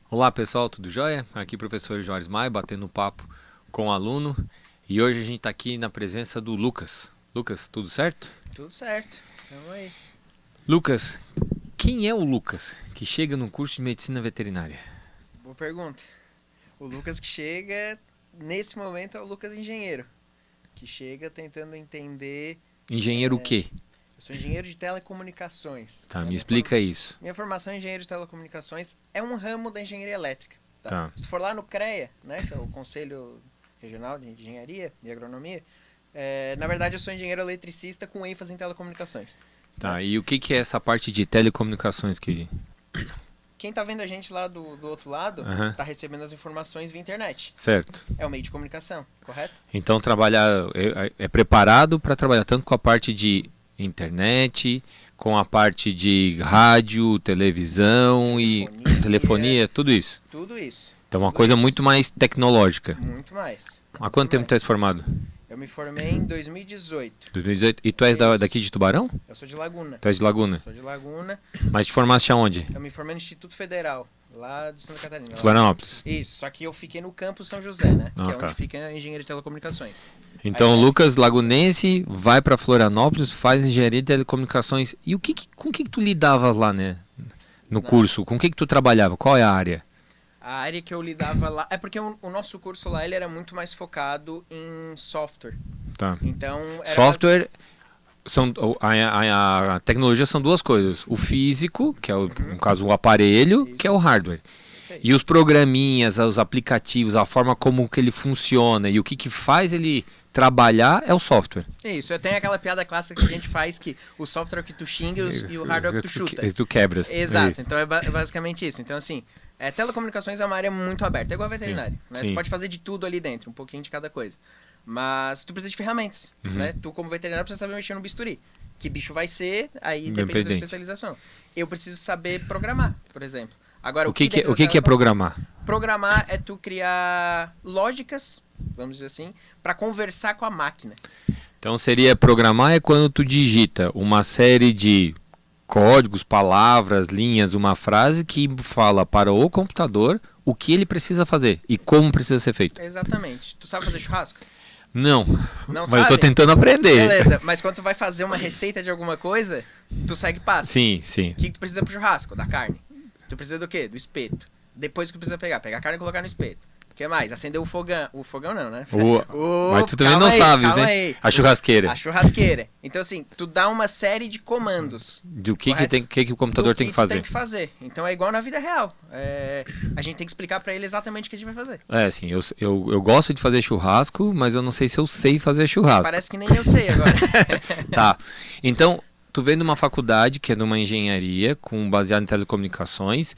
Olá pessoal, tudo jóia? Aqui professor Jorge Maia, batendo papo com o aluno. E hoje a gente está aqui na presença do Lucas. Lucas, tudo certo? Tudo certo, tamo aí. Lucas, quem é o Lucas que chega no curso de medicina veterinária? Boa pergunta. O Lucas que chega, nesse momento, é o Lucas engenheiro. Que chega tentando entender... Engenheiro o quê? Eu sou engenheiro de telecomunicações. Tá, me explica isso. Minha formação em engenheiro de telecomunicações é um ramo da engenharia elétrica. Tá. Se tu for lá no CREA, né, que é o Conselho Regional de Engenharia e Agronomia, na verdade eu sou engenheiro eletricista com ênfase em telecomunicações. Tá, e o que é essa parte de telecomunicações que... Quem tá vendo a gente lá do outro lado, Aham. tá recebendo as informações via internet. Certo. É o meio de comunicação, correto? Então é preparado para trabalhar tanto com a parte de internet, com a parte de rádio, televisão e telefonia, tudo isso. Tudo isso. Então uma Tudo coisa isso. muito mais tecnológica. Muito mais. Há quanto tempo tu és formado? Eu me formei em 2018. 2018. E tu és daqui de Tubarão? Eu sou de Laguna. Tu és de Laguna. Sou de Laguna. Mas te formaste aonde? Eu me formei no Instituto Federal, lá de Santa Catarina. lá. Florianópolis. Isso, só que eu fiquei no campus São José, né? Ah, que é tá. onde fica a engenharia de telecomunicações. Então Aí, Lucas Lagunense vai para Florianópolis, faz engenharia de telecomunicações. E com que tu lidavas lá, né? No curso? Com que tu trabalhava? Qual é a área? A área que eu lidava lá... É porque o nosso curso lá, ele era muito mais focado em software. Tá. Então... Era Software, a tecnologia são duas coisas. O físico, que é no caso o aparelho, Isso. que é o hardware. Perfeito. E os programinhas, os aplicativos, a forma como que ele funciona e o que faz ele trabalhar é o software. Isso, tem aquela piada clássica que a gente faz que o software é o que tu xinga e o hardware é o que tu chuta. Tu quebras. Exato, então é basicamente isso. Então, assim, telecomunicações é uma área muito aberta, é igual a veterinária. Né? Sim. Tu pode fazer de tudo ali dentro, um pouquinho de cada coisa. Mas tu precisa de ferramentas, né? Tu, como veterinário, precisa saber mexer no bisturi. Que bicho vai ser, aí depende da Independente. especialização. Eu preciso saber programar, por exemplo. Agora, O que dentro da é telecom- programar? Programar é tu criar lógicas, vamos dizer assim, para conversar com a máquina. Então seria programar é quando tu digita uma série de códigos, palavras, linhas, uma frase que fala para o computador o que ele precisa fazer e como precisa ser feito. Exatamente. Tu sabe fazer churrasco? Não, Não mas sabe? eu tô tentando aprender. Beleza, mas quando tu vai fazer uma receita de alguma coisa, tu segue passos. Sim, sim. O que tu precisa pro churrasco? Da carne. Tu precisa do quê? Do espeto. Depois o que tu precisa pegar? Pegar a carne e colocar no espeto. O que mais? Acender o fogão. O fogão não, né? Mas tu também não sabes, né? Aí. A churrasqueira. A churrasqueira. Então, assim, tu dá uma série de comandos. Do que Correto? o computador tem que tu fazer. tem que fazer. Então é igual na vida real. A gente tem que explicar pra ele exatamente o que a gente vai fazer. É, assim, eu gosto de fazer churrasco, mas eu não sei se eu sei fazer churrasco. Parece que nem eu sei agora. Tá. Então, tu vem de uma faculdade que é de uma engenharia baseada em telecomunicações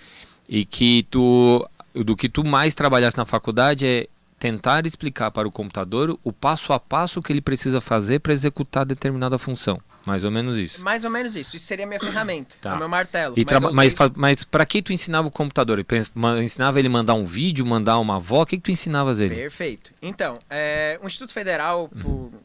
e que do que tu mais trabalhasse na faculdade é tentar explicar para o computador o passo a passo que ele precisa fazer para executar determinada função. Mais ou menos isso. Mais ou menos isso. Isso seria a minha ferramenta. Tá. É o meu martelo. Mas para que tu ensinava o computador? Ensinava ele a mandar um vídeo, mandar uma voz? O que tu ensinavas ele? Perfeito. Então, o Instituto Federal,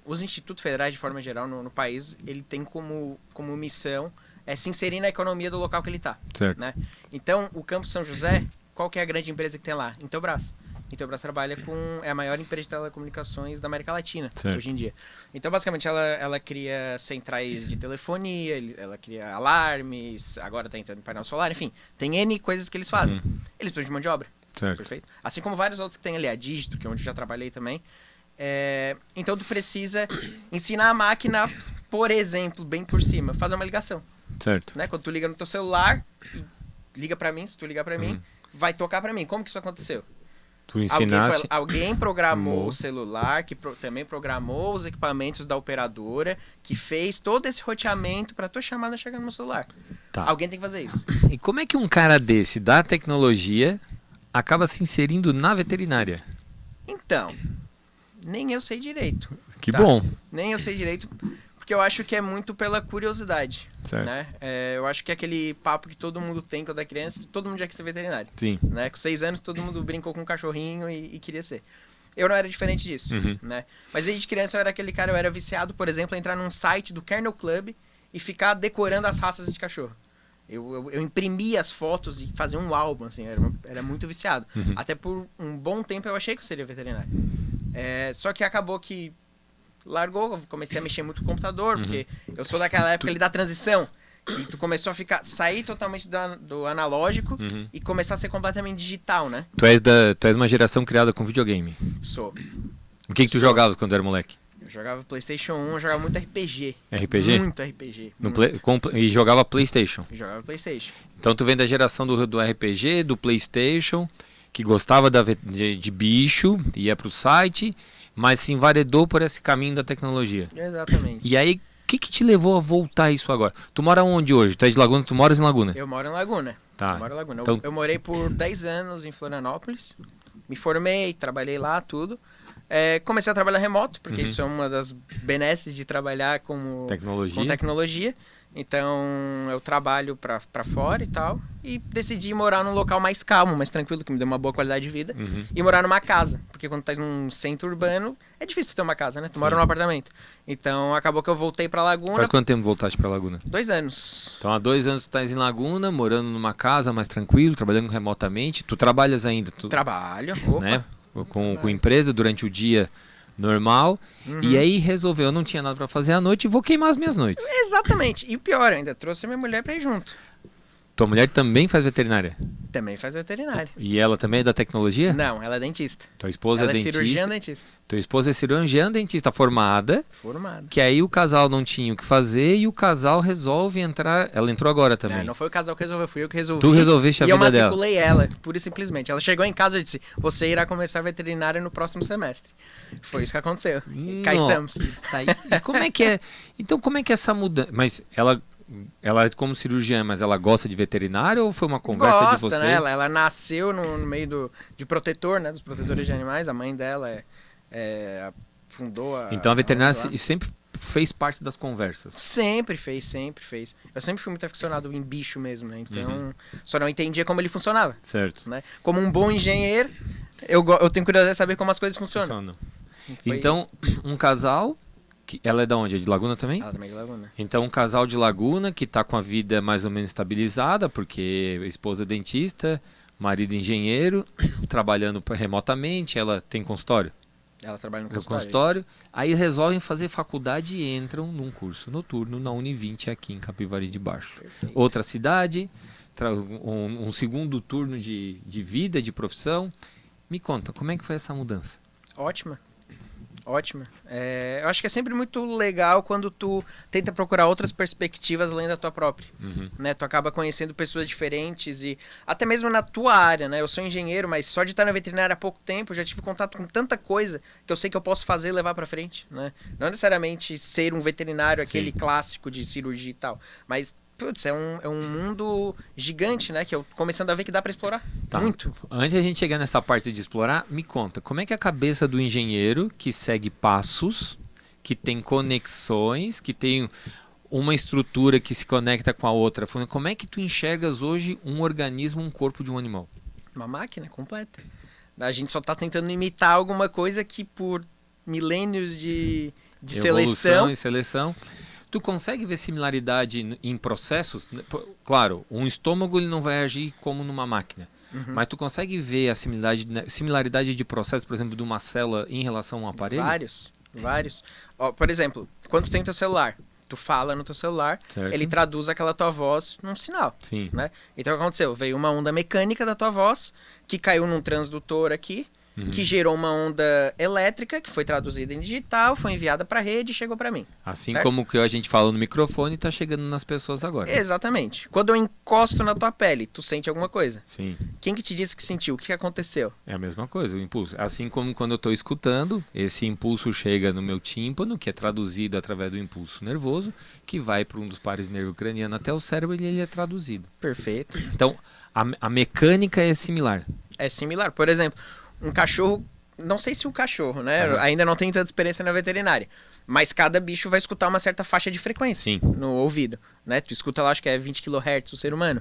os institutos federais de forma geral no país, ele tem como missão se inserir na economia do local que ele está. Certo. Né? Então, o Campus São José, qual que é a grande empresa que tem lá? Intelbras. Intelbras trabalha é a maior empresa de telecomunicações da América Latina, Certo. hoje em dia. Então, basicamente, ela cria centrais de telefonia, ela cria alarmes, agora está entrando em painel solar, enfim, tem N coisas que eles fazem. Eles precisam de mão de obra, Certo. perfeito? Assim como vários outros que tem ali, a Dígito, que é onde eu já trabalhei também. Então, tu precisa ensinar a máquina, por exemplo, bem por cima, fazer uma ligação. Certo. Né? Quando tu liga no teu celular, liga pra mim, se tu ligar pra mim, vai tocar pra mim. Como que isso aconteceu? Tu ensinaste... Alguém programou o celular, que também programou os equipamentos da operadora, que fez todo esse roteamento pra tua chamada chegar no meu celular. Tá. Alguém tem que fazer isso. E como é que um cara desse da tecnologia acaba se inserindo na veterinária? Então, nem eu sei direito. Que Tá? bom. Nem eu sei direito, porque eu acho que é muito pela curiosidade. Certo. Né? Eu acho que é aquele papo que todo mundo tem quando é criança, todo mundo já quer ser veterinário. Sim. Né? Com 6 anos todo mundo brincou com um cachorrinho e queria ser. Eu não era diferente disso, né? Mas desde criança eu era aquele cara, eu era viciado, por exemplo, a entrar num site do Kennel Club e ficar decorando as raças de cachorro. Eu imprimia as fotos e fazia um álbum, assim, era muito viciado. Até por um bom tempo eu achei que eu seria veterinário. Só que acabou que largou, comecei a mexer muito no computador, porque eu sou daquela época ali da transição, que tu começou a sair totalmente do analógico e começar a ser completamente digital, né? Tu és uma geração criada com videogame. Sou. O que tu jogavas quando era moleque? Eu jogava PlayStation 1, eu jogava muito RPG. RPG? Muito RPG. E jogava PlayStation. Eu jogava PlayStation. Então tu vem da geração do RPG, do PlayStation, que gostava de bicho, ia pro site, mas se enveredou por esse caminho da tecnologia. Exatamente. E aí, o que te levou a voltar a isso agora? Tu mora onde hoje? Tu é de Laguna, tu moras em Laguna? Eu moro em Laguna. Tá. Eu moro em Laguna. Então... Eu morei por 10 anos em Florianópolis. Me formei, trabalhei lá, tudo. Comecei a trabalhar remoto, porque isso é uma das benesses de trabalhar com tecnologia. Então, eu trabalho pra fora e tal. E decidi morar num local mais calmo, mais tranquilo, que me dê uma boa qualidade de vida. E morar numa casa. Porque quando tu tá num centro urbano, é difícil ter uma casa, né? Tu mora num apartamento. Então, acabou que eu voltei pra Laguna. Faz quanto tempo voltaste pra Laguna? 2 anos. Então, há 2 anos tu estás em Laguna, morando numa casa mais tranquilo, trabalhando remotamente. Tu trabalhas ainda? Trabalho, opa. Né? Com empresa durante o dia normal. E aí resolveu, eu não tinha nada pra fazer à noite e vou queimar as minhas noites. Exatamente. E o pior, ainda trouxe a minha mulher pra ir junto. Tua mulher também faz veterinária? Também faz veterinária. E ela também é da tecnologia? Não, ela é dentista. Tua esposa ela é dentista? Cirurgiã dentista. Tua esposa é cirurgiã dentista formada. Que aí o casal não tinha o que fazer e o casal resolve entrar. Ela entrou agora também. Não foi o casal que resolveu, fui eu que resolvi. Tu resolveste a vida dela. E eu matriculei ela, pura e simplesmente. Ela chegou em casa e disse: você irá começar veterinária no próximo semestre. Foi isso que aconteceu. Cá estamos. Tá aí. E como é que é? Então, como é que é essa mudança? Mas ela é como cirurgiã, mas ela gosta de veterinário ou foi uma conversa de você? Né? Ela nasceu no meio de protetor, né? Dos protetores de animais. A mãe dela fundou a... Então a veterinária sempre fez parte das conversas? Sempre fez. Eu sempre fui muito aficionado em bicho mesmo, né? Então, só não entendia como ele funcionava. Certo. Né? Como um bom engenheiro, eu tenho curiosidade de saber como as coisas funcionam. Então, um casal... Ela é da onde? É de Laguna também? Ela também é de Laguna. Então, um casal de Laguna que está com a vida mais ou menos estabilizada, porque a esposa é dentista, marido engenheiro, trabalhando remotamente, ela tem consultório? Ela trabalha no consultório. Aí resolvem fazer faculdade e entram num curso noturno na Univinte aqui em Capivari de Baixo. Perfeito. Outra cidade, um segundo turno de vida, de profissão. Me conta, como é que foi essa mudança? Ótima. Eu acho que é sempre muito legal quando tu tenta procurar outras perspectivas além da tua própria. Né? Tu acaba conhecendo pessoas diferentes e até mesmo na tua área, né? Eu sou engenheiro, mas só de estar na veterinária há pouco tempo eu já tive contato com tanta coisa que eu sei que eu posso fazer e levar pra frente, né? Não necessariamente ser um veterinário, aquele clássico de cirurgia e tal, mas putz, é um mundo gigante, né? Que eu começando a ver que dá pra explorar. Tá. Muito. Antes de a gente chegar nessa parte de explorar, me conta, como é que é a cabeça do engenheiro que segue passos, que tem conexões, que tem uma estrutura que se conecta com a outra? Como é que tu enxergas hoje um organismo, um corpo de um animal? Uma máquina completa. A gente só tá tentando imitar alguma coisa que por milênios de evolução e seleção... Tu consegue ver similaridade em processos? Claro, um estômago ele não vai agir como numa máquina. Mas tu consegue ver a similaridade de processos, por exemplo, de uma célula em relação a um aparelho? Vários. Ó, por exemplo, quando tu tem teu celular, tu fala no teu celular, certo. Ele traduz aquela tua voz num sinal. Sim. Né? Então o que aconteceu? Veio uma onda mecânica da tua voz, que caiu num transdutor aqui, que gerou uma onda elétrica que foi traduzida em digital, foi enviada para a rede e chegou para mim. Assim certo? Como que a gente fala no microfone está chegando nas pessoas agora. Exatamente. Quando eu encosto na tua pele, tu sente alguma coisa. Sim. Quem que te disse que sentiu? O que aconteceu? É a mesma coisa, o impulso. Assim como quando eu estou escutando, esse impulso chega no meu tímpano, que é traduzido através do impulso nervoso, que vai para um dos pares nervo-craniano até o cérebro e ele é traduzido. Perfeito. Então, a mecânica é similar. É similar. Por exemplo, um cachorro, não sei se o cachorro, né? Ainda não tenho tanta experiência na veterinária. Mas cada bicho vai escutar uma certa faixa de frequência no ouvido, né? Tu escuta lá, acho que é 20 kHz o ser humano.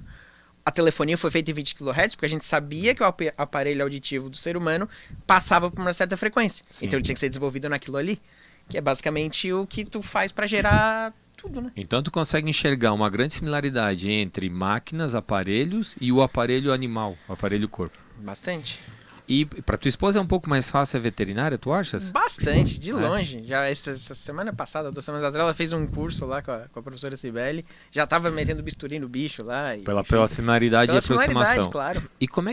A telefonia foi feita em 20 kHz porque a gente sabia que o aparelho auditivo do ser humano passava por uma certa frequência. Sim. Então ele tinha que ser desenvolvido naquilo ali, que é basicamente o que tu faz para gerar tudo, né? Então tu consegue enxergar uma grande similaridade entre máquinas, aparelhos e o aparelho animal, o aparelho corpo. Bastante. E para tua esposa é um pouco mais fácil a veterinária, tu achas? Bastante, de longe. Já essa semana passada, 2 semanas atrás, ela fez um curso lá com a professora Cibele. Já tava metendo bisturi no bicho lá. Pela similaridade e aproximação. Claro. E como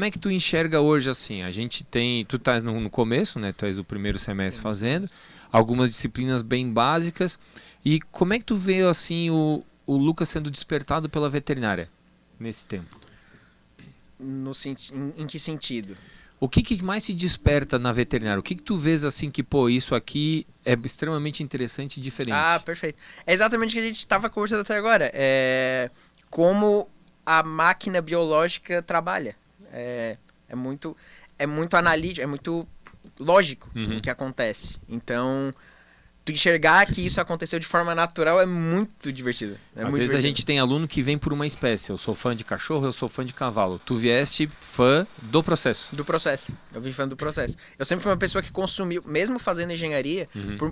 é que tu enxerga hoje assim? A gente tem, tu tá no começo, né? Tu és o primeiro semestre fazendo, algumas disciplinas bem básicas. E como é que tu vê assim o Lucas sendo despertado pela veterinária nesse tempo? Em que sentido? O que mais se desperta na veterinária? O que tu vês assim que, pô, isso aqui é extremamente interessante e diferente? Ah, perfeito. É exatamente o que a gente estava conversando até agora. Como a máquina biológica trabalha. É muito analítico, é muito lógico o que acontece. Então, tu enxergar que isso aconteceu de forma natural é muito divertido. Às vezes a gente tem aluno que vem por uma espécie. Eu sou fã de cachorro, eu sou fã de cavalo. Tu vieste fã do processo. Do processo. Eu vim fã do processo. Eu sempre fui uma pessoa que consumiu, mesmo fazendo engenharia,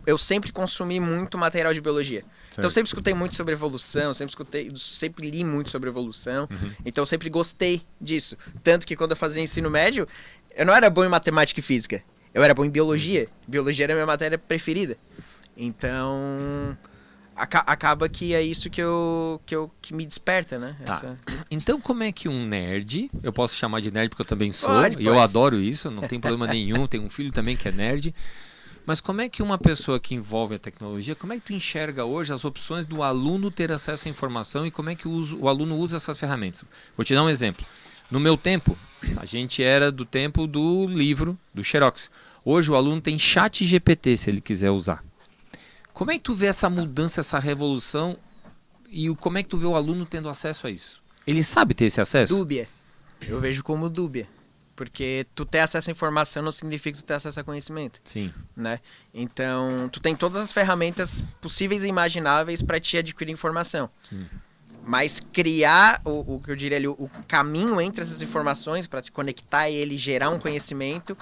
eu sempre consumi muito material de biologia. Certo. Então eu sempre escutei muito sobre evolução, sempre li muito sobre evolução. Então eu sempre gostei disso. Tanto que quando eu fazia ensino médio, eu não era bom em matemática e física. Eu era bom em biologia. Biologia era a minha matéria preferida. Então, acaba que é isso que me desperta, né? Tá. Então, como é que um nerd, eu posso chamar de nerd porque eu também sou, pode. Eu adoro isso, não tem problema nenhum, tenho um filho também que é nerd, mas como é que uma pessoa que envolve a tecnologia, como é que tu enxerga hoje as opções do aluno ter acesso à informação e como é que o aluno usa essas ferramentas? Vou te dar um exemplo. No meu tempo, a gente era do tempo do livro, do Xerox. Hoje o aluno tem chat GPT se ele quiser usar. Como é que tu vê essa mudança, essa revolução e como é que tu vê o aluno tendo acesso a isso? Ele sabe ter esse acesso? Dúbia. Eu vejo como dúbia. Porque tu ter acesso à informação não significa que tu ter acesso a conhecimento. Sim. Né? Então, tu tem todas as ferramentas possíveis e imagináveis para te adquirir informação. Sim. Mas criar o que eu diria ali, o caminho entre essas informações para te conectar e ele gerar um conhecimento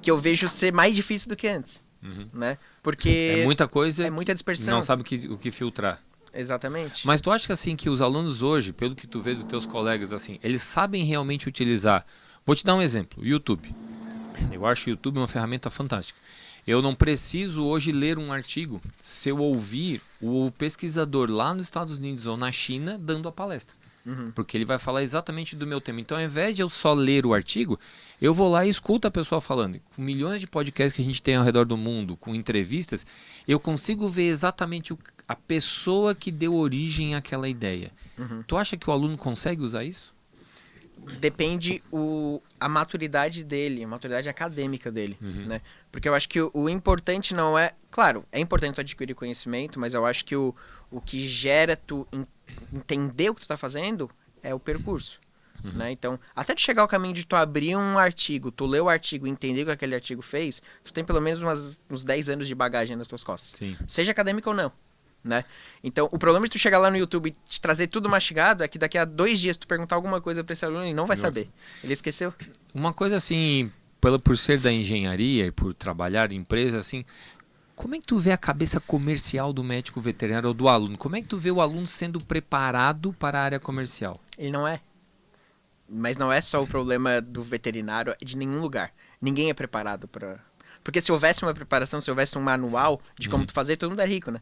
que eu vejo ser mais difícil do que antes. Né? Porque é muita coisa, é muita dispersão. Não sabe o que filtrar. Exatamente. Mas tu acha que assim que os alunos hoje, pelo que tu vê dos teus colegas, assim, eles sabem realmente utilizar? Vou te dar um exemplo, o YouTube. Eu acho o YouTube uma ferramenta fantástica. Eu não preciso hoje ler um artigo se eu ouvir o pesquisador lá nos Estados Unidos ou na China dando a palestra. Porque ele vai falar exatamente do meu tema. Então, ao invés de eu só ler o artigo, eu vou lá e escuto a pessoa falando. Com milhões de podcasts que a gente tem ao redor do mundo, com entrevistas, eu consigo ver exatamente a pessoa que deu origem àquela ideia. Tu acha que o aluno consegue usar isso? Depende a maturidade dele, a maturidade acadêmica dele, né? Porque eu acho que o importante não é... Claro, é importante tu adquirir conhecimento, mas eu acho que o que gera tu entender o que tu tá fazendo é o percurso, né? Então, até tu chegar ao caminho de tu abrir um artigo, tu ler o artigo e entender o que aquele artigo fez, tu tem pelo menos uns 10 anos de bagagem nas tuas costas. Sim. Seja acadêmico ou não. Né? Então, o problema de tu chegar lá no YouTube e te trazer tudo mastigado é que daqui a 2 dias tu perguntar alguma coisa para esse aluno ele não vai saber. Ele esqueceu. Uma coisa assim, por ser da engenharia e por trabalhar em empresa, assim, como é que tu vê a cabeça comercial do médico veterinário ou do aluno? Como é que tu vê o aluno sendo preparado para a área comercial? Ele não é. Mas não é só o problema do veterinário, é de nenhum lugar. Ninguém é preparado para... Porque se houvesse uma preparação, se houvesse um manual de como tu fazer, todo mundo é rico, né?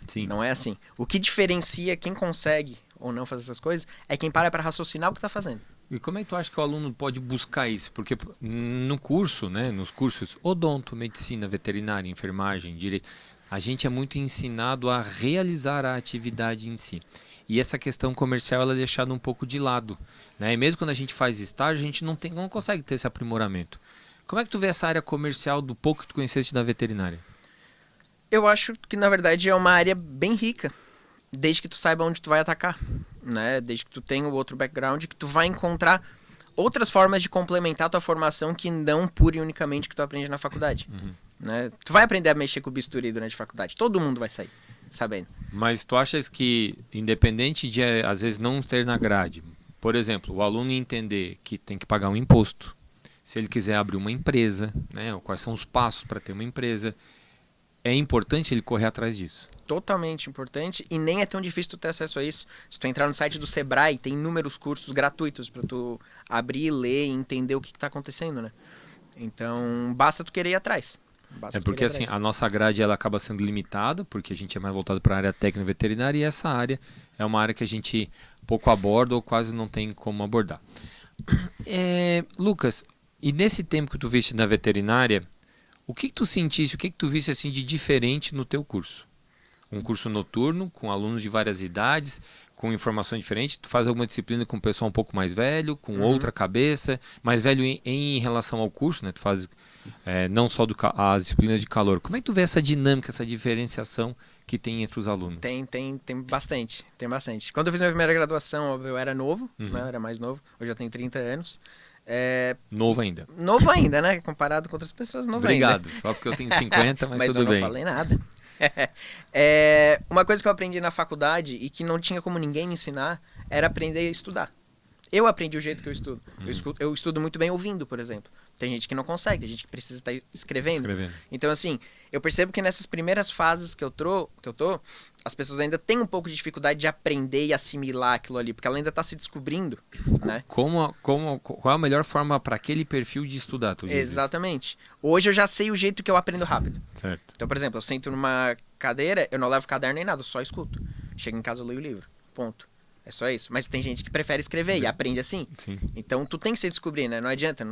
Sim. Não é assim. O que diferencia quem consegue ou não fazer essas coisas é quem para raciocinar o que está fazendo. E como é que tu acha que o aluno pode buscar isso? Porque no curso, né, nos cursos odonto, medicina, veterinária, enfermagem, direito, a gente é muito ensinado a realizar a atividade em si. E essa questão comercial ela é deixada um pouco de lado, né? E mesmo quando a gente faz estágio, a gente não consegue ter esse aprimoramento. Como é que tu vê essa área comercial do pouco que tu conheceste da veterinária? Eu acho que, na verdade, é uma área bem rica, desde que tu saiba onde tu vai atacar, né? Desde que tu tenha o outro background, que tu vai encontrar outras formas de complementar a tua formação que não pura e unicamente que tu aprende na faculdade. Né? Tu vai aprender a mexer com o bisturi durante a faculdade, todo mundo vai sair sabendo. Mas tu achas que, independente de, às vezes, não ter na grade, por exemplo, o aluno entender que tem que pagar um imposto, se ele quiser abrir uma empresa, né? Quais são os passos para ter uma empresa, é importante ele correr atrás disso? totalmente importante e nem é tão difícil tu ter acesso a isso. Se tu entrar no site do Sebrae, tem inúmeros cursos gratuitos para tu abrir, ler e entender o que está acontecendo, né? Então, basta tu querer ir atrás. Porque assim, a nossa grade ela acaba sendo limitada, porque a gente é mais voltado para a área técnica veterinária e essa área é uma área que a gente pouco aborda ou quase não tem como abordar. Lucas, e nesse tempo que tu viste na veterinária, o que tu sentiste, o que tu viste assim de diferente no teu curso? Um curso noturno, com alunos de várias idades, com informações diferentes. Tu faz alguma disciplina com um pessoal um pouco mais velho, com outra cabeça, mais velho em relação ao curso, né? Tu faz não só as disciplinas de calor. Como é que tu vê essa dinâmica, essa diferenciação que tem entre os alunos? Tem bastante, tem bastante. Quando eu fiz minha primeira graduação, eu era novo, né? Eu era mais novo. Hoje eu tenho 30 anos. Novo ainda. Novo ainda, né? Comparado com outras pessoas, novo ainda. Obrigado, só porque eu tenho 50, mas tudo bem. Mas eu não falei nada. Uma coisa que eu aprendi na faculdade e que não tinha como ninguém me ensinar era aprender a estudar. Eu aprendi o jeito que eu estudo. Eu estudo muito bem ouvindo, por exemplo. Tem gente que não consegue, tem gente que precisa estar escrevendo. Então, assim, eu percebo que nessas primeiras fases que eu tô, as pessoas ainda têm um pouco de dificuldade de aprender e assimilar aquilo ali, porque ela ainda está se descobrindo, né? Qual a melhor forma para aquele perfil de estudar? Tu diz Exatamente. Isso? Hoje eu já sei o jeito que eu aprendo rápido. Certo. Então, por exemplo, eu sento numa cadeira, eu não levo caderno nem nada, eu só escuto. Chego em casa, eu leio o livro. Ponto. É só isso. Mas tem gente que prefere escrever e aprende assim. Sim. Então, tu tem que se descobrir, né? Não adianta,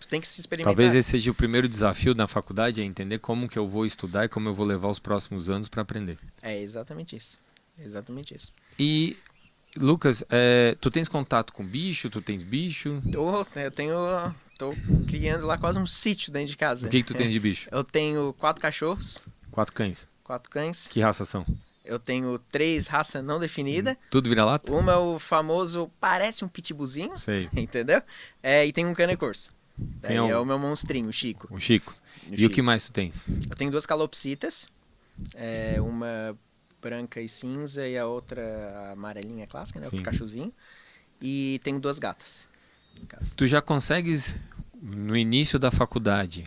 tu tem que se experimentar. Talvez esse seja o primeiro desafio na faculdade, é entender como que eu vou estudar e como eu vou levar os próximos anos para aprender. É exatamente isso. Exatamente isso. E, Lucas, tu tens contato com bicho? Tu tens bicho? Tô criando lá quase um sítio dentro de casa. O que tu tens de bicho? Eu tenho 4 cachorros. 4 cães? 4 cães. Que raça são? Eu tenho 3 raça não definida. Tudo vira-lata? Uma é o famoso, parece um pitbullzinho. Sei. Entendeu? E tem um cane corso. É o meu monstrinho, o Chico. O Chico. E o que mais tu tens? Eu tenho 2 calopsitas. Uma branca e cinza e a outra amarelinha clássica, né? O Pikachuzinho. E tenho 2 gatas. Tu já consegues, no início da faculdade,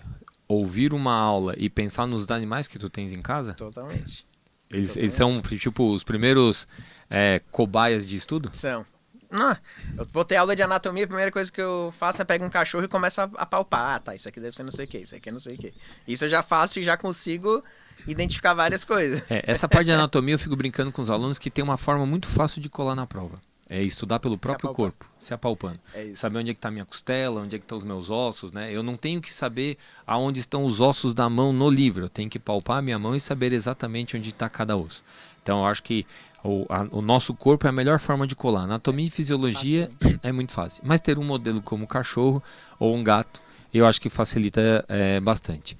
ouvir uma aula e pensar nos animais que tu tens em casa? Totalmente. Eles são, tipo, os primeiros cobaias de estudo? São. Eu vou ter aula de anatomia, a primeira coisa que eu faço é pegar um cachorro e começo a palpar. Tá, isso aqui deve ser não sei o que, isso aqui é não sei o que. Isso eu já faço e já consigo identificar várias coisas. Essa parte de anatomia eu fico brincando com os alunos que tem uma forma muito fácil de colar na prova. É estudar pelo próprio corpo, se apalpando. Saber onde é que está a minha costela, onde é que estão os meus ossos, né? Eu não tenho que saber aonde estão os ossos da mão no livro. Eu tenho que palpar a minha mão e saber exatamente onde está cada osso. Então, eu acho que o nosso corpo é a melhor forma de colar. Anatomia e fisiologia é muito fácil. Mas ter um modelo como um cachorro ou um gato, eu acho que facilita bastante.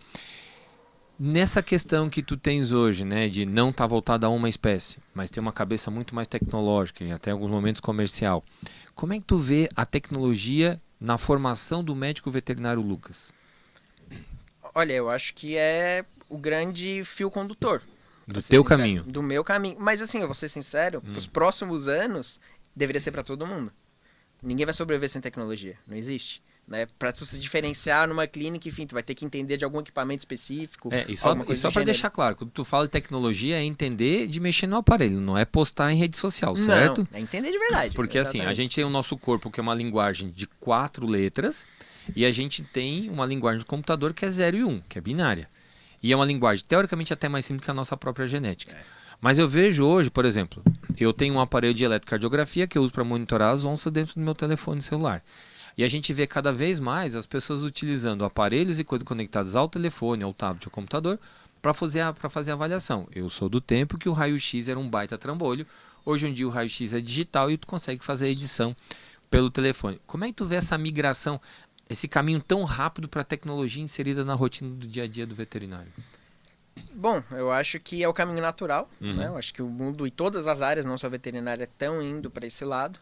Nessa questão que tu tens hoje, né, de não estar voltado a uma espécie, mas ter uma cabeça muito mais tecnológica e até em alguns momentos comercial, como é que tu vê a tecnologia na formação do médico veterinário Lucas? Olha, eu acho que é o grande fio condutor. Do teu caminho. Do meu caminho. Mas assim, eu vou ser sincero, os próximos anos deveria ser para todo mundo. Ninguém vai sobreviver sem tecnologia, não existe. Né? Para tu se diferenciar numa clínica, enfim, tu vai ter que entender de algum equipamento específico. E só para deixar claro, quando tu fala de tecnologia é entender de mexer no aparelho, não é postar em rede social, certo? Não, é entender de verdade. Porque exatamente. Assim, a gente tem o nosso corpo que é uma linguagem de 4 letras e a gente tem uma linguagem do computador que é 0 e 1, que é binária. E é uma linguagem teoricamente até mais simples que a nossa própria genética. Mas eu vejo hoje, por exemplo, eu tenho um aparelho de eletrocardiografia que eu uso para monitorar as onças dentro do meu telefone celular. E a gente vê cada vez mais as pessoas utilizando aparelhos e coisas conectadas ao telefone, ao tablet, ao computador, para fazer a avaliação. Eu sou do tempo que o raio-x era um baita trambolho. Hoje em dia o raio-x é digital e tu consegue fazer a edição pelo telefone. Como é que tu vê essa migração, esse caminho tão rápido para a tecnologia inserida na rotina do dia a dia do veterinário? Bom, eu acho que é o caminho natural. Né? Eu acho que o mundo e todas as áreas, não só a veterinária, estão indo para esse lado.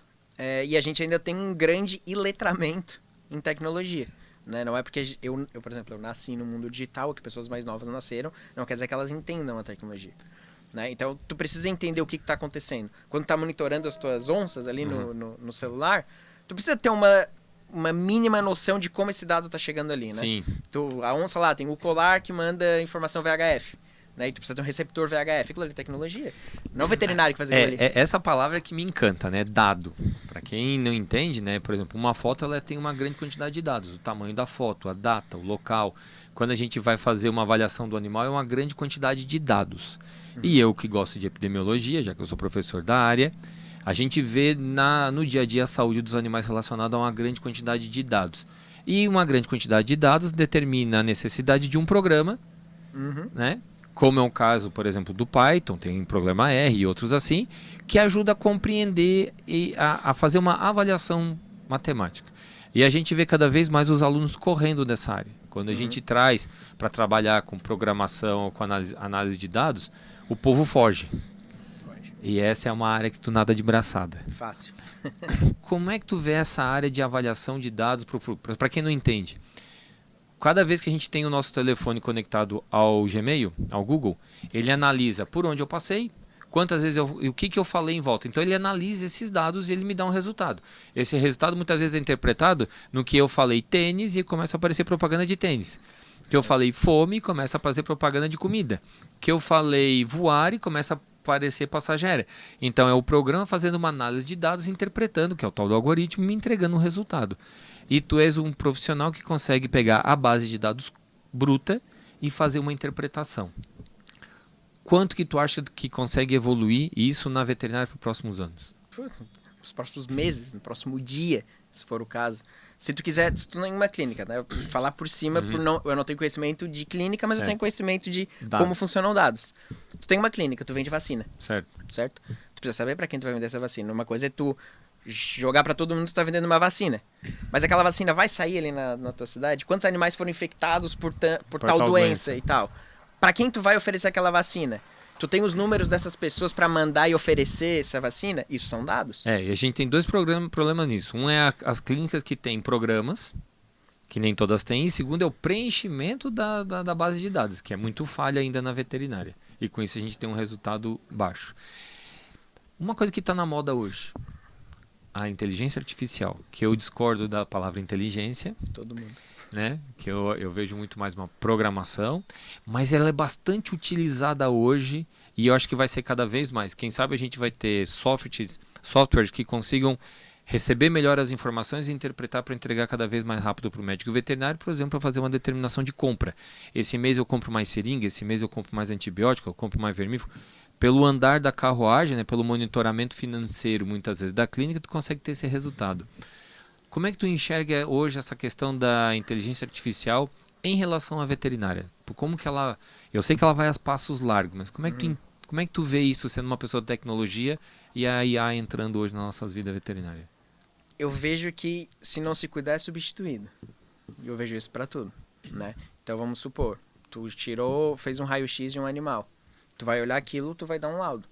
E a gente ainda tem um grande iletramento em tecnologia. Né? Não é porque eu, por exemplo, eu nasci no mundo digital, que pessoas mais novas nasceram, não quer dizer que elas entendam a tecnologia. Né? Então, tu precisa entender o que está acontecendo. Quando tu está monitorando as tuas onças ali no celular, tu precisa ter uma mínima noção de como esse dado está chegando ali. Né? Sim. A onça lá tem o colar que manda informação VHF. né? E tu precisa ter um receptor VHF, aquilo ali é tecnologia. Não é o veterinário que faz aquilo ali. Essa palavra que me encanta, né? Dado. Para quem não entende, né? Por exemplo, uma foto ela tem uma grande quantidade de dados. O tamanho da foto, a data, o local. Quando a gente vai fazer uma avaliação do animal, é uma grande quantidade de dados. E eu que gosto de epidemiologia, já que eu sou professor da área, a gente vê no dia a dia a saúde dos animais relacionada a uma grande quantidade de dados. E uma grande quantidade de dados determina a necessidade de um programa, né? Como é o caso, por exemplo, do Python, tem programa R e outros assim, que ajuda a compreender e a fazer uma avaliação matemática. E a gente vê cada vez mais os alunos correndo dessa área. Quando a gente traz para trabalhar com programação, com análise de dados, o povo foge. E essa é uma área que tu nada de braçada. Fácil. Como é que tu vê essa área de avaliação de dados para quem não entende? Cada vez que a gente tem o nosso telefone conectado ao Gmail, ao Google, ele analisa por onde eu passei, quantas vezes o que eu falei em volta. Então ele analisa esses dados e ele me dá um resultado. Esse resultado muitas vezes é interpretado no que eu falei tênis e começa a aparecer propaganda de tênis. Que eu falei fome e começa a fazer propaganda de comida. Que eu falei voar e começa a parecer passageira. Então é o programa fazendo uma análise de dados, interpretando, que é o tal do algoritmo, me entregando um resultado. E tu és um profissional que consegue pegar a base de dados bruta e fazer uma interpretação. Quanto que tu acha que consegue evoluir isso na veterinária para os próximos anos? Nos próximos meses, no próximo dia, se for o caso. Se tu quiser, se tu não é em uma clínica, né? Falar por cima, eu não tenho conhecimento de clínica, mas eu tenho conhecimento de como funcionam dados. Tu tem uma clínica, tu vende vacina. Certo? Tu precisa saber para quem tu vai vender essa vacina. Uma coisa é tu jogar para todo mundo que tu tá vendendo uma vacina. Mas aquela vacina vai sair ali na tua cidade? Quantos animais foram infectados por tal doença e tal? Para quem tu vai oferecer aquela vacina? Tu tem os números dessas pessoas para mandar e oferecer essa vacina? Isso são dados? E a gente tem dois problemas nisso. Um é as clínicas que têm programas, que nem todas têm. E segundo é o preenchimento da base de dados, que é muito falha ainda na veterinária. E com isso a gente tem um resultado baixo. Uma coisa que está na moda hoje, a inteligência artificial, que eu discordo da palavra inteligência. Todo mundo. Né? Que eu vejo muito mais uma programação, mas ela é bastante utilizada hoje e eu acho que vai ser cada vez mais. Quem sabe a gente vai ter softwares que consigam receber melhor as informações e interpretar para entregar cada vez mais rápido para o médico veterinário, por exemplo, para fazer uma determinação de compra. Esse mês eu compro mais seringa, esse mês eu compro mais antibiótico, eu compro mais vermífugo. Pelo andar da carruagem, né, pelo monitoramento financeiro, muitas vezes, da clínica, tu consegue ter esse resultado. Como é que tu enxerga hoje essa questão da inteligência artificial em relação à veterinária? Como que ela... Eu sei que ela vai a passos largos, mas como é que tu vê isso sendo uma pessoa de tecnologia e a IA entrando hoje nas nossas vidas veterinárias? Eu vejo que se não se cuidar é substituído. E eu vejo isso para tudo, né? Então vamos supor, tu fez um raio-x de um animal. Tu vai olhar aquilo, tu vai dar um laudo.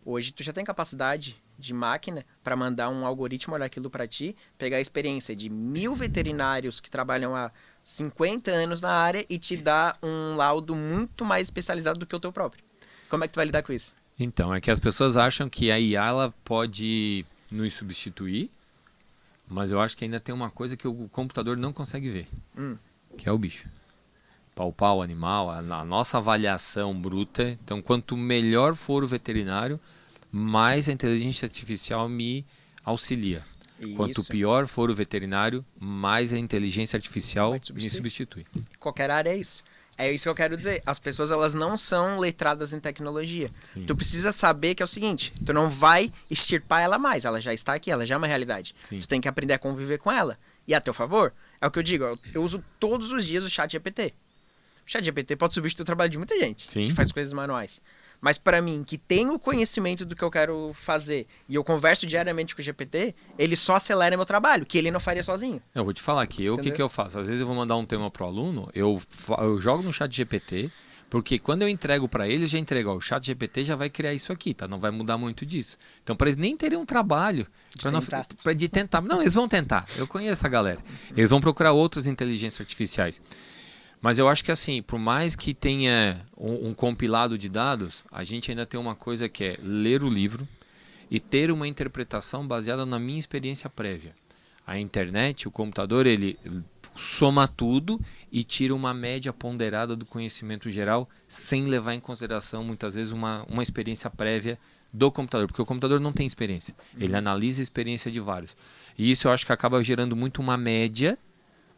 Hoje tu já tem capacidade de máquina para mandar um algoritmo olhar aquilo para ti, pegar a experiência de 1000 veterinários que trabalham há 50 anos na área e te dar um laudo muito mais especializado do que o teu próprio. Como é que tu vai lidar com isso? Então, é que as pessoas acham que a IA ela pode nos substituir, mas eu acho que ainda tem uma coisa que o computador não consegue ver, que é o bicho. Palpar o animal, a nossa avaliação bruta. Então, quanto melhor for o veterinário, mais a inteligência artificial me auxilia. Isso. Quanto pior for o veterinário, mais a inteligência artificial me substitui. Qualquer área é isso. É isso que eu quero dizer. As pessoas elas não são letradas em tecnologia. Sim. Tu precisa saber que é o seguinte, tu não vai extirpar ela mais, ela já está aqui, ela já é uma realidade. Sim. Tu tem que aprender a conviver com ela. E a teu favor, é o que eu digo, eu uso todos os dias o ChatGPT. O ChatGPT pode substituir o trabalho de muita gente que faz coisas manuais. Mas para mim, que tem o conhecimento do que eu quero fazer e eu converso diariamente com o GPT, ele só acelera meu trabalho, que ele não faria sozinho. Eu vou te falar aqui, o que eu faço? Às vezes eu vou mandar um tema pro aluno, eu jogo no ChatGPT, porque quando eu entrego para eles, já entrego, o ChatGPT já vai criar isso aqui, tá? Não vai mudar muito disso. Então, para eles nem terem um trabalho de tentar. Não, eles vão tentar. Eu conheço a galera. Eles vão procurar outras inteligências artificiais. Mas eu acho que assim, por mais que tenha um compilado de dados, a gente ainda tem uma coisa que é ler o livro e ter uma interpretação baseada na minha experiência prévia. A internet, o computador, soma tudo e tira uma média ponderada do conhecimento geral, sem levar em consideração, muitas vezes, uma experiência prévia do computador, porque o computador não tem experiência. Ele analisa a experiência de vários. E isso eu acho que acaba gerando muito uma média,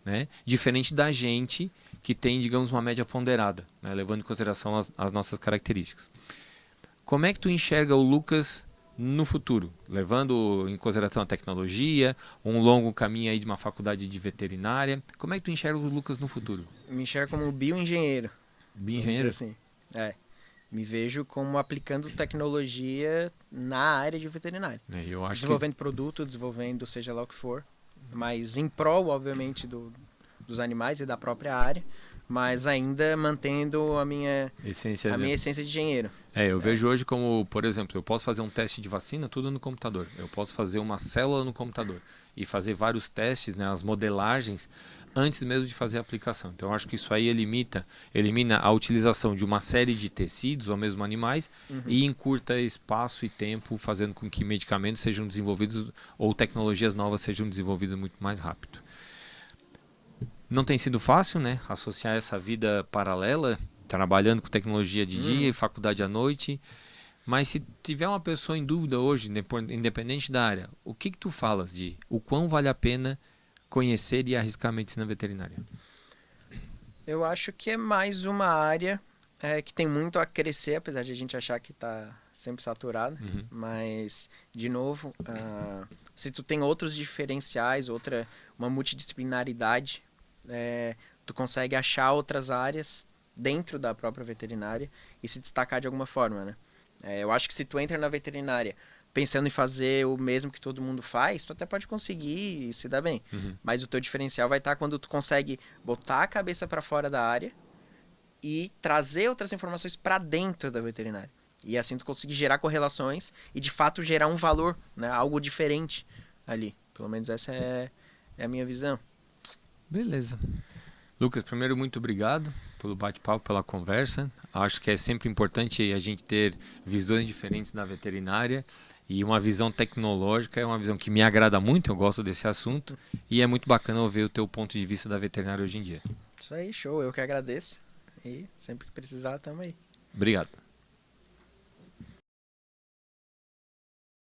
né, diferente da gente que tem, digamos, uma média ponderada, né, levando em consideração as nossas características. Como é que tu enxerga o Lucas no futuro, levando em consideração a tecnologia, um longo caminho aí de uma faculdade de veterinária? Como é que tu enxerga o Lucas no futuro? Me enxergo como bioengenheiro. Bioengenheiro? Assim. Me vejo como aplicando tecnologia na área de veterinária. Eu acho desenvolvendo produto, desenvolvendo seja lá o que for, mas em prol, obviamente, dos animais e da própria área, mas ainda mantendo a minha essência de engenheiro. Eu vejo hoje como, por exemplo, eu posso fazer um teste de vacina tudo no computador. Eu posso fazer uma célula no computador e fazer vários testes, né, as modelagens, antes mesmo de fazer a aplicação. Então, eu acho que isso aí elimina a utilização de uma série de tecidos ou mesmo animais e encurta espaço e tempo, fazendo com que medicamentos sejam desenvolvidos ou tecnologias novas sejam desenvolvidas muito mais rápido. Não tem sido fácil, né, associar essa vida paralela, trabalhando com tecnologia de dia e faculdade à noite. Mas se tiver uma pessoa em dúvida hoje, independente da área, o que tu falas de o quão vale a pena conhecer e arriscar a medicina veterinária? Eu acho que é mais uma área que tem muito a crescer, apesar de a gente achar que está sempre saturado. Mas, de novo, se tu tem outros diferenciais, uma multidisciplinaridade, tu consegue achar outras áreas dentro da própria veterinária e se destacar de alguma forma, né? Eu acho que se tu entra na veterinária pensando em fazer o mesmo que todo mundo faz, tu até pode conseguir e se dar bem. Mas o teu diferencial vai estar quando tu consegue botar a cabeça para fora da área e trazer outras informações para dentro da veterinária. E assim tu conseguir gerar correlações e de fato gerar um valor, né? Algo diferente ali. Pelo menos essa é a minha visão. Beleza. Lucas, primeiro, muito obrigado pelo bate-papo, pela conversa. Acho que é sempre importante a gente ter visões diferentes na veterinária e uma visão tecnológica é uma visão que me agrada muito, eu gosto desse assunto e é muito bacana ouvir o teu ponto de vista da veterinária hoje em dia. Isso aí, show. Eu que agradeço e sempre que precisar, tamo aí. Obrigado.